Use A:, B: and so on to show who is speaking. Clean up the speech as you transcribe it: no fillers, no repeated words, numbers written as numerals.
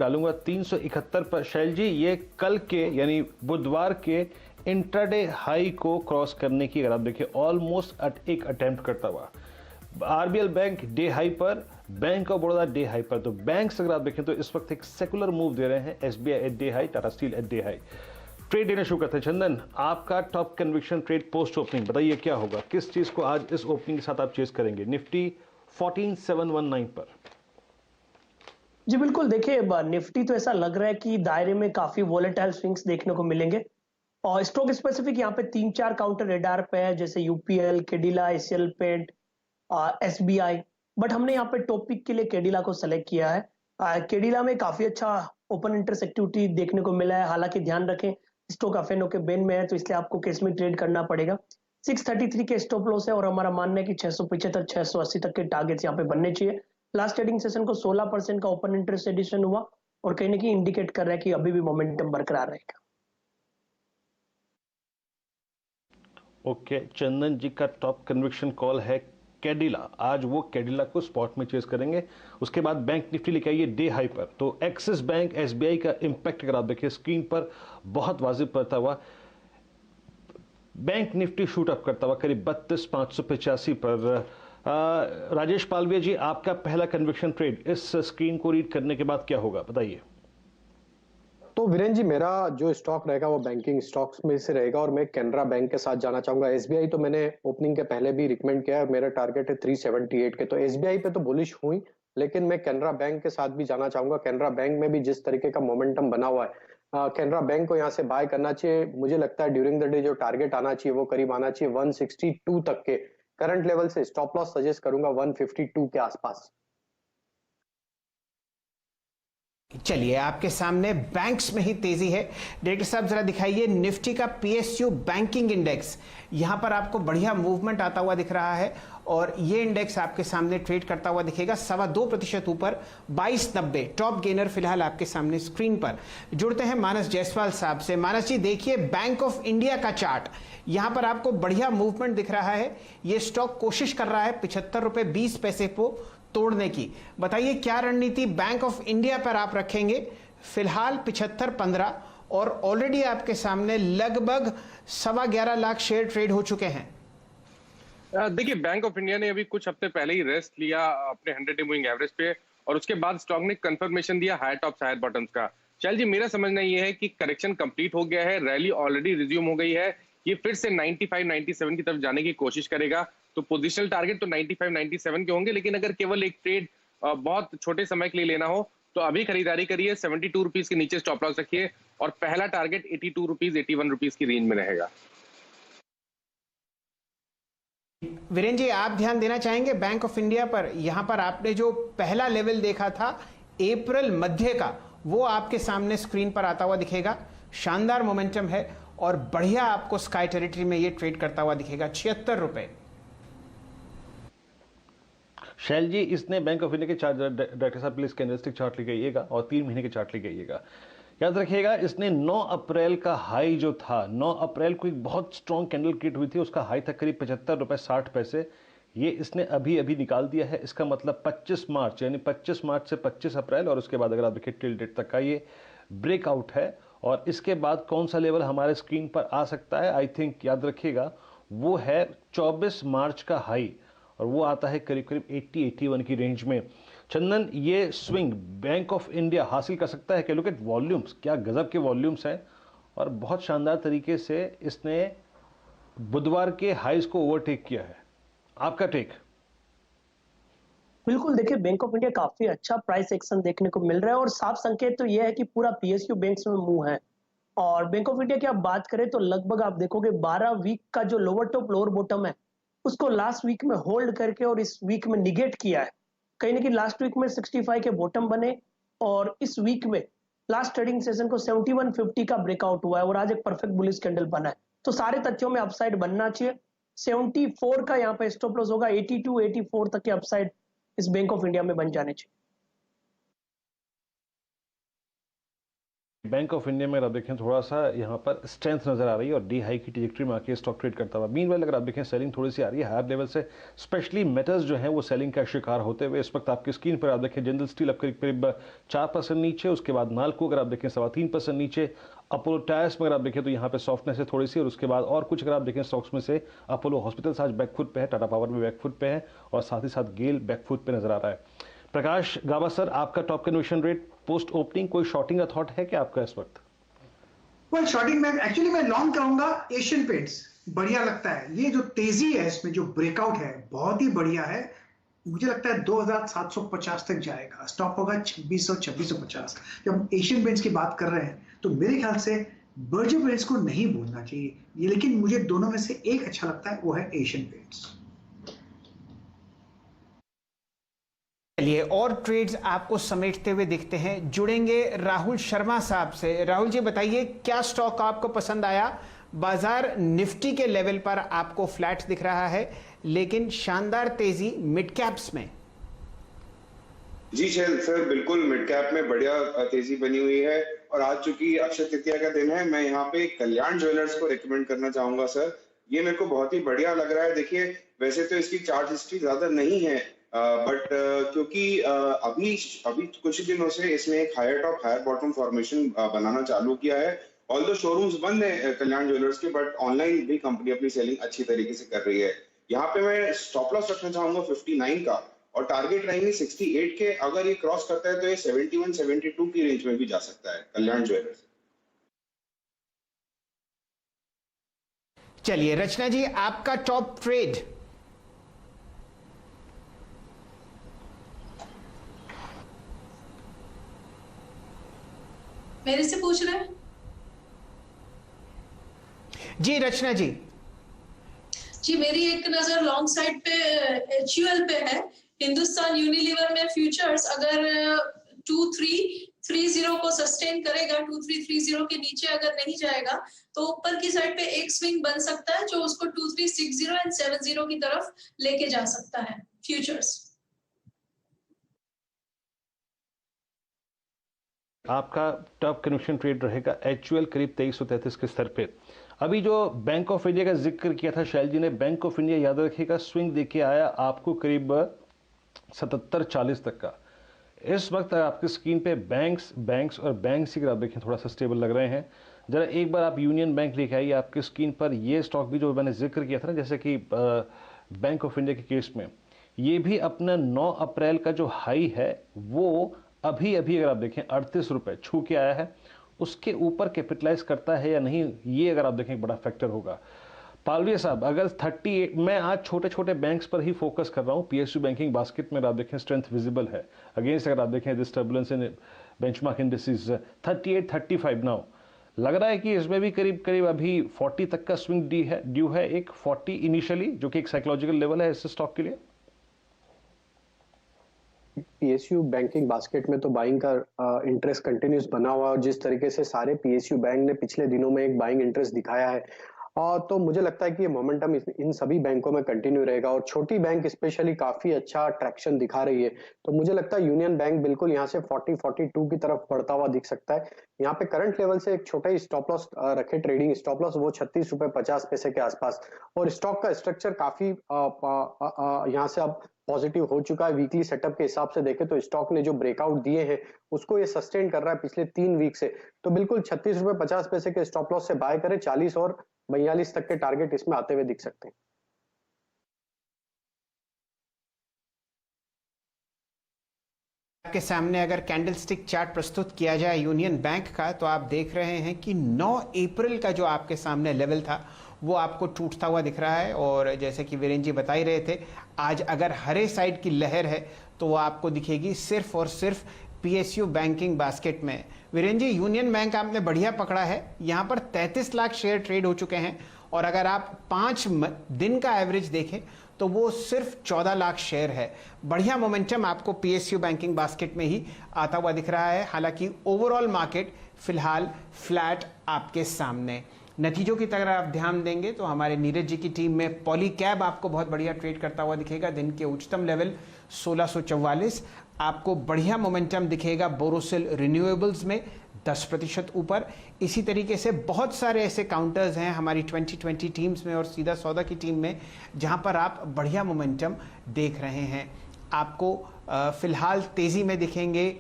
A: डालूंगा 371 पर। शैल जी, ये कल के यानी बुधवार के इंट्राडे हाई को क्रॉस करने की अगर आप देखें ऑलमोस्ट एक अटेम्प्ट करता हुआ। आरबीएल बैंक डे हाई पर, bank of Baroda day high पर। तो बैंक्स अगर आप देखें तो इस वक्त एक सेकुलर मूव दे रहे हैं। SBI at day high, Tata steel at day high. Trade देना शुरू करते हैं। चंदन, आपका top conviction trade post opening बताइए क्या होगा, किस चीज को आज इस ओपनिंग के साथ आप चेस करेंगे? निफ्टी 14719 पर।
B: जी बिल्कुल, देखिए निफ्टी तो ऐसा लग रहा है कि दायरे में काफी वोलेटाइल स्विंग्स देखने को मिलेंगे और स्टॉक स्पेसिफिक यहाँ पे 3-4 काउंटर रेडार पे है, जैसे UPL, Cadila, ACL paint, SBI. But हमने यहाँ पे टॉपिक के लिए केडिला को सेलेक्ट किया है। केडिला में काफी अच्छा ओपन इंटरेस्ट एक्टिविटी देखने को मिला है। हालांकि ध्यान रखें, स्टॉक एफएनओ के बेन में है, तो इसलिए आपको केस में ट्रेड करना पड़ेगा। 633 के स्टॉप लॉस है और हमारा मानना है कि 675 680 तक के टारगेट्स यहाँ पे बनने चाहिए। लास्ट ट्रेडिंग सेशन को 16% का ओपन इंटरेस्ट एडिशन हुआ और कहीं ना कहीं इंडिकेट कर रहा है कि अभी भी मोमेंटम बरकरार रहेगा।
A: ओके, चंदन जी का टॉप कन्विक्शन कॉल है कैडिला। आज वो कैडिला को स्पॉट में चेस करेंगे। उसके बाद बैंक निफ्टी लेके आइए डे हाई पर। तो एक्सिस बैंक एसबीआई का इंपैक्ट अगर आप देखिए स्क्रीन पर बहुत वाजिब पड़ता हुआ। बैंक निफ्टी शूट अप करता हुआ करीब 32,585 पर। राजेश पालविया जी, आपका पहला कन्विक्शन ट्रेड इस स्क्रीन को रीड करने के बाद क्या होगा बताइए?
C: तो वीरेन जी, मेरा जो स्टॉक रहेगा वो बैंकिंग स्टॉक्स में से रहेगा और मैं कैनरा बैंक के साथ जाना चाहूंगा। एसबीआई तो मैंने ओपनिंग के पहले भी रिकमेंड किया है, मेरा टारगेट है 378 के। तो एसबीआई पे तो बुलिश हुई, लेकिन मैं कैनरा बैंक के साथ भी जाना चाहूंगा। कैनरा बैंक में भी जिस तरीके का मोमेंटम बना हुआ है, कैनरा बैंक को यहाँ से बाय करना चाहिए। मुझे लगता है ड्यूरिंग द डे जो टारगेट आना चाहिए वो करीब आना चाहिए 162 तक के। करंट लेवल से स्टॉप लॉस सजेस्ट करूंगा 152 के आसपास।
D: चलिए, आपके सामने बैंक्स में ही तेजी है। डायरेक्टर साहब जरा दिखाइए निफ्टी का पीएसयू बैंकिंग इंडेक्स। यहां पर आपको बढ़िया मूवमेंट आता हुआ दिख रहा है और ये इंडेक्स आपके सामने ट्रेड करता हुआ दिखेगा 2.25% ऊपर 2290। टॉप गेनर फिलहाल आपके सामने स्क्रीन पर। जुड़ते हैं मानस जायसवाल साहब से। मानस जी, देखिए बैंक ऑफ इंडिया का चार्ट, यहां पर आपको बढ़िया मूवमेंट दिख रहा है। ये स्टॉक कोशिश कर रहा है 75 रुपए 20 पैसे को तोड़ने की। बताइए क्या रणनीति बैंक ऑफ इंडिया पर आप रखेंगे? फिलहाल 75.15 और ऑलरेडी आपके सामने लगभग 11.25 लाख शेयर ट्रेड हो चुके हैं।
E: देखिए, बैंक ऑफ इंडिया ने अभी कुछ हफ्ते पहले ही रेस्ट लिया अपने 100 डे मूविंग एवरेज पे और उसके बाद स्टॉक ने कंफर्मेशन दिया हायर टॉप्स हायर बॉटम्स का। चल जी, मेरा समझना ये है कि करेक्शन कंप्लीट हो गया है, रैली ऑलरेडी रिज्यूम हो गई है। ये फिर से 95 97 की तरफ जाने की कोशिश करेगा। तो पोजिशनल टारगेट तो 95 97 के होंगे, लेकिन अगर केवल एक ट्रेड बहुत छोटे समय के लिए लेना हो तो अभी खरीदारी करिए। 72 रुपीज के नीचे स्टॉप लॉस रखिए और पहला टारगेट 82 रुपीज 81 रुपीज की रेंज में रहेगा।
D: वीरेन जी, आप ध्यान देना चाहेंगे बैंक ऑफ इंडिया पर? यहां पर आपने जो पहला लेवल देखा था अप्रैल मध्य का, वो आपके सामने स्क्रीन पर आता हुआ दिखेगा। शानदार मोमेंटम है और बढ़िया आपको स्काई टेरिटरी में ये ट्रेड करता हुआ दिखेगा 76 रुपए।
A: शैल जी, इसने बैंक ऑफ इंडिया के चार्ट, डायरेक्टर साहब प्लीज कैंडलस्टिक चार्ट लेके आइएगा और 3 महीने के चार्ट लेके आइएगा। याद रखिएगा, इसने 9 अप्रैल का हाई जो था, 9 अप्रैल को एक बहुत स्ट्रॉन्ग कैंडल क्रिएट हुई थी, उसका हाई था करीब 75 रुपए 60 पैसे। ये इसने अभी अभी निकाल दिया है। इसका मतलब 25 मार्च यानी 25 मार्च से 25 अप्रैल और उसके बाद अगर आप देखिए टिल डेट तक का ये ब्रेकआउट है। और इसके बाद कौन सा लेवल हमारे स्क्रीन पर आ सकता है, आई थिंक याद रखिएगा, वो है 24 मार्च का हाई और वो आता है करीब करीब 80-81 की रेंज में। चंदन, ये स्विंग बैंक ऑफ इंडिया हासिल कर सकता है क्या? लुक एट वॉल्यूम्स, क्या गजब के वॉल्यूम्स हैं और बहुत शानदार तरीके से इसने बुधवार के हाईज को ओवरटेक किया है। आपका टेक?
B: बिल्कुल, देखिए बैंक ऑफ इंडिया काफी अच्छा प्राइस एक्शन देखने को मिल रहा है और साफ संकेत तो यह है कि पूरा पीएसयू बैंक्स में मूव है। और बैंक ऑफ इंडिया की आप बात करें तो लगभग आप देखोगे 12 वीक का जो लोअर टॉप लोअर बॉटम है उसको लास्ट वीक में होल्ड करके और इस वीक में निगेट किया है। कहीं ना कहीं लास्ट वीक में 65 के बॉटम बने और इस वीक में लास्ट ट्रेडिंग सेशन को 7150 का ब्रेकआउट हुआ है और आज एक परफेक्ट बुलिश कैंडल बना है। तो सारे तथ्यों में अपसाइड बनना चाहिए। 74 का यहाँ पे स्टॉप लॉस होगा, 82 84 तक के अपसाइड इस बैंक ऑफ इंडिया में बन जाने चाहिए।
A: बैंक ऑफ इंडिया में अगर आप देखें थोड़ा सा यहाँ पर स्ट्रेंथ नजर आ रही है और डी हाई की ट्रैजेक्टरी में आके स्टॉक ट्रेड करता हुआ। मीनवाइल अगर आप देखें सेलिंग थोड़ी सी आ रही है हायर लेवल से, स्पेशली मेटल्स जो है वो सेलिंग का शिकार होते हुए इस वक्त आपकी स्क्रीन पर आप देखें जिंदल स्टील अब करीब करीब 4% नीचे, उसके बाद नाल्को अगर आप देखें 3.25% नीचे, अपोलो टायर्स में अगर आप देखें तो यहाँ पे सॉफ्टनेस है थोड़ी सी, और उसके बाद और कुछ अगर आप देखें स्टॉक्स में से अपोलो हॉस्पिटल्स आज बैकफुट पे है, टाटा पावर भी बैकफुट पे है और साथ ही साथ गेल बैकफुट पे नजर आ रहा है। प्रकाश गाबा सर, आपका top conversion rate post opening, कोई शॉर्टिंग का थॉट है क्या आपका इस वक्त?
F: वेल शॉर्टिंग में एक्चुअली मैं लॉन्ग कराऊंगा एशियन पेंट्स, बढ़िया लगता है। ये जो तेजी है इसमें जो ब्रेकआउट है बहुत ही बढ़िया है, मुझे लगता है 2750 तक जाएगा, स्टॉप होगा 2650। जब हम एशियन पेंट्स की बात कर रहे हैं तो मेरे ख्याल से बर्जर पेंट्स को नहीं भूलना चाहिए ये, लेकिन मुझे दोनों में से एक अच्छा लगता है, वो है एशियन पेंट्स।
D: चलिए और ट्रेड्स आपको समेटते हुए दिखते हैं, जुड़ेंगे राहुल शर्मा साहब से। राहुल जी बताइए क्या स्टॉक आपको पसंद आया? बाजार निफ्टी के लेवल पर आपको फ्लैट दिख रहा है लेकिन शानदार तेजी मिड कैप्स में।
G: जी सर बिल्कुल मिड कैप में बढ़िया तेजी बनी हुई है और आज चूंकि अक्षय तृतीया का दिन है, मैं यहाँ पे कल्याण ज्वेलर्स को रिकमेंड करना चाहूंगा सर। ये मेरे को बहुत ही बढ़िया लग रहा है। देखिए वैसे तो इसकी चार्ट हिस्ट्री ज्यादा नहीं है बट क्योंकि अभी कुछ दिनों से इसने एक higher top higher bottom formation बनाना चालू किया है। ऑल्दो शोरूम्स बंद है कल्याण ज्वेलर्स के, बट ऑनलाइन भी कंपनी अपनी सेलिंग अच्छी तरीके से कर रही है। यहाँ पे मैं स्टॉप लॉस रखना चाहूंगा 59 का और टारगेट रहेंगे 68 के। अगर ये क्रॉस करता है तो ये 71-72 की रेंज में भी जा सकता है कल्याण ज्वेलर्स।
D: चलिए रचना जी आपका टॉप ट्रेड।
H: मेरे से पूछ रहे हैं?
D: जी रचना जी।
H: जी मेरी एक नजर लॉन्ग साइड पे HUL पे है। हिंदुस्तान यूनिलीवर में फ्यूचर्स अगर 2330 को सस्टेन करेगा, 2330 के नीचे अगर नहीं जाएगा तो ऊपर की साइड पे एक स्विंग बन सकता है जो उसको 2360 एंड 70 की तरफ लेके जा सकता है फ्यूचर्स।
A: आपका टॉप कन्विक्शन ट्रेड रहेगा HUL करीब 2333 के स्तर पे। अभी जो बैंक ऑफ इंडिया का जिक्र किया था शैल जी ने, बैंक ऑफ इंडिया याद रखिएगा स्विंग देके आया आपको करीब 77-40 तक का। इस वक्त आपकी स्क्रीन पे बैंक्स और बैंक्स ही अगर आप देखें थोड़ा सा स्टेबल लग रहे हैं। जरा एक बार आप यूनियन बैंक लेके आइए आपकी स्क्रीन पर। ये स्टॉक भी जो मैंने जिक्र किया था ना, जैसे कि बैंक ऑफ इंडिया के केस में, ये भी अपना 9 अप्रैल का जो हाई है वो अभी अगर आप देखें 38 रुपए छू के आया है। उसके ऊपर कैपिटलाइज करता है या नहीं, ये अगर आप देखें एक बड़ा फैक्टर होगा। पालविया साहब अगर 38, मैं आज छोटे छोटे बैंक्स पर ही फोकस कर रहा हूं। PSU बैंकिंग बास्केट में आप देखें स्ट्रेंथ विजिबल है अगेंस्ट, अगर आप देखें this turbulence in benchmark indices 38-35 now लग रहा है कि इसमें भी करीब अभी 40 तक का स्विंग ड्यू है। एक 40 इनिशियली जो कि एक साइकोलॉजिकल लेवल है इस स्टॉक के लिए।
C: PSU बैंकिंग बास्केट में तो बाइंग का इंटरेस्ट कंटिन्यूस बना हुआ और जिस तरीके से सारे PSU बैंक ने पिछले दिनों में एक बाइंग इंटरेस्ट दिखाया है तो मुझे लगता है कि ये मोमेंटम इन सभी बैंकों में कंटिन्यू रहेगा और छोटी बैंक स्पेशली काफी अच्छा ट्रैक्शन दिखा रही है। तो मुझे लगता है यूनियन बैंक बिल्कुल यहाँ से 40-42 की तरफ बढ़ता हुआ दिख सकता है। यहाँ पे करंट लेवल से एक छोटा ही स्टॉप लॉस रखे, ट्रेडिंग स्टॉप लॉस वो 36.50 के आसपास। और स्टॉक का स्ट्रक्चर काफी यहाँ से अब पॉजिटिव हो चुका है। वीकली सेटअप के हिसाब से देखें तो स्टॉक ने जो ब्रेकआउट दिए हैं उसको ये सस्टेन कर रहा है पिछले 3 वीक से। तो बिल्कुल 36.50 के स्टॉप लॉस से बाय करें, 40 और 42 तक के टारगेट इसमें आते हुए दिख सकते हैं।
D: आपके सामने अगर कैंडलस्टिक चार्ट प्रस्तुत किया जाए यूनियन बैंक का तो आप देख रहे हैं कि 9 अप्रैल का जो आपके सामने लेवल था वो आपको टूटता हुआ दिख रहा है। और जैसे कि वीरेंद्र जी बता ही रहे थे, आज अगर हरे साइड की लहर है तो वो आपको दिखेगी सिर्फ और सिर्फ PSU बैंकिंग बास्केट में। वीरेंद्र जी यूनियन बैंक आपने बढ़िया पकड़ा है, यहाँ पर 33 लाख शेयर ट्रेड हो चुके हैं और अगर आप 5 दिन का एवरेज देखें तो वो सिर्फ 14 लाख शेयर है। बढ़िया मोमेंटम आपको PSU बैंकिंग बास्केट में ही आता हुआ दिख रहा है। हालांकि ओवरऑल मार्केट फिलहाल फ्लैट आपके सामने। नतीजों की तरह आप ध्यान देंगे तो हमारे नीरज जी की टीम में पॉलीकैब आपको बहुत बढ़िया ट्रेड करता हुआ दिखेगा। दिन के उच्चतम लेवल 1644। आपको बढ़िया मोमेंटम दिखेगा बोरोसिल रिन्यूएबल्स में 10% ऊपर। इसी तरीके से बहुत सारे ऐसे काउंटर्स हैं हमारी 2020 टीम्स में और सीधा सौदा की टीम में जहां पर आप बढ़िया मोमेंटम देख रहे हैं। आपको फिलहाल तेजी में दिखेंगे